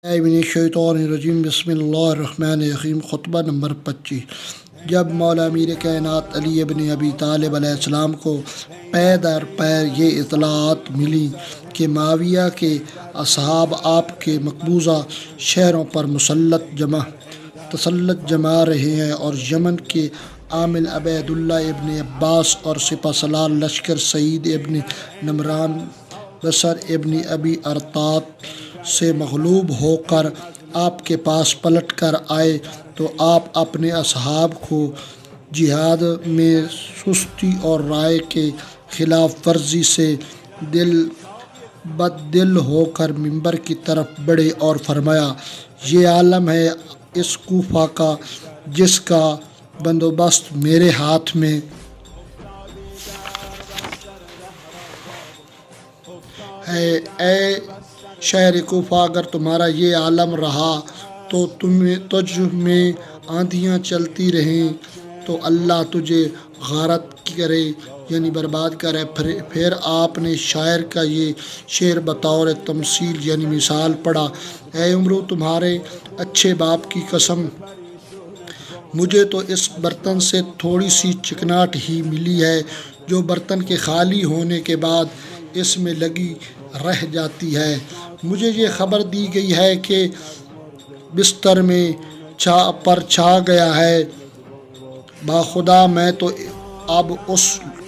शैतानिर्रजीम बिस्मिल्लाहिर्रहमानिर्रहीम। खुतबा नंबर 25। जब मौला अमीर कायनात अली इब्न अबी तालिब अलैहिस्सलाम को पै दर पैर ये इतलात मिली कि माविया के असहाब आपके मकबूजा शहरों पर तसल्लुत जमा रहे हैं और यमन के आमिल अबैदुल्ला इब्न अब्बास और सिपहसालार लश्कर सईद इब्न नमरान बसर इब्न अबी अरतात से मगलूब होकर आपके पास पलट कर आए तो आप अपने असहाब को जिहाद में सुस्ती और राय के खिलाफ वर्जी से बददिल होकर मिंबर की तरफ बढ़े और फरमाया, ये आलम है इस कूफा का जिसका बंदोबस्त मेरे हाथ में है। ए शहर कूफा, अगर तुम्हारा ये आलम रहा तो तुझ में आंधियाँ चलती रहें तो अल्लाह तुझे गारत करे यानी बर्बाद करे। फिर आपने शायर का ये शेर बतौर तमसील यानी मिसाल पढ़ा, ऐ उम्रो तुम्हारे अच्छे बाप की कसम, मुझे तो इस बर्तन से थोड़ी सी चिकनाहट ही मिली है जो बर्तन के खाली होने के बाद इसमें लगी रह जाती है। मुझे ये खबर दी गई है कि बिस्तर में छा गया है। बाखुदा मैं तो अब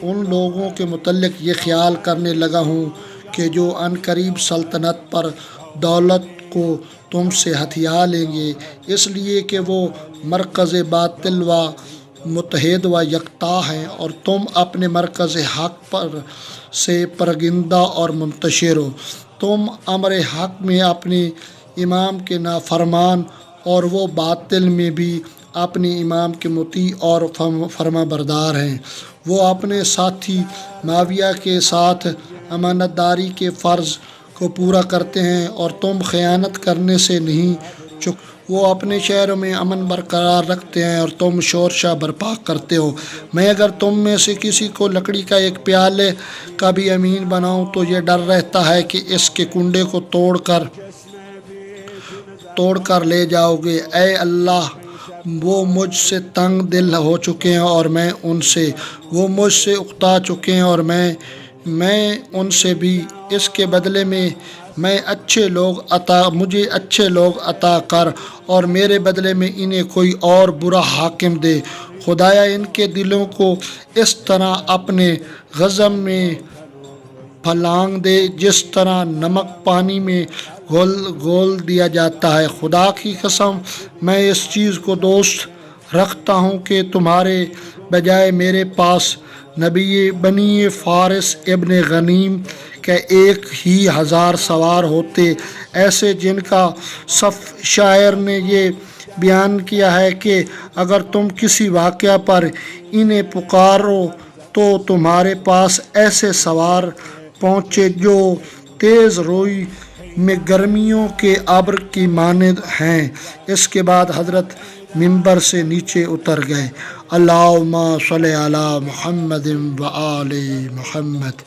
उन लोगों के मुतल्लिक ये ख्याल करने लगा हूँ कि जो अनकरीब सल्तनत पर दौलत को तुमसे हथिया लेंगे, इसलिए कि वो मरकज़ बातिल व मुत्तहिद व यकता हैं और तुम अपने मरकज़ हक़ पर से परगिंदा और मुंतशिर हो। तुम अमर हक़ में अपने इमाम के नाफरमान और वो बातिल में भी अपने इमाम के मुती और फरमाबरदार हैं। वो अपने साथी माविया के साथ अमानतदारी के फ़र्ज़ को पूरा करते हैं और तुम ख़यानत करने से नहीं चूक। वो अपने शहरों में अमन बरकरार रखते हैं और तुम शोरशा बर्पा करते हो। मैं अगर तुम में से किसी को लकड़ी का एक प्याले का भी अमीन बनाऊं तो ये डर रहता है कि इसके कुंडे को तोड़ कर ले जाओगे। ऐ अल्लाह, वो मुझसे तंग दिल हो चुके हैं और वो मुझसे उकता चुके हैं और मैं उनसे भी। इसके बदले में मुझे अच्छे लोग अता कर और मेरे बदले में इन्हें कोई और बुरा हाकिम दे। खुदाया इनके दिलों को इस तरह अपने गज़ब में फलांग दे जिस तरह नमक पानी में घोल दिया जाता है। खुदा की कसम, मैं इस चीज़ को दोस्त रखता हूँ कि तुम्हारे बजाय मेरे पास बनी फारिस इब्न गनीम के 1000 सवार होते, ऐसे जिनका सफ शायर ने ये बयान किया है कि अगर तुम किसी वाक़या पर इन्हें पुकारो तो तुम्हारे पास ऐसे सवार पहुँचे जो तेज़ रोई में गर्मियों के अब्र की मानद हैं। इसके बाद हज़रत मिंबर से नीचे उतर गए। अल्लाहुम्मा सल्लि अला मुहम्मदिन व आले मुहम्मद।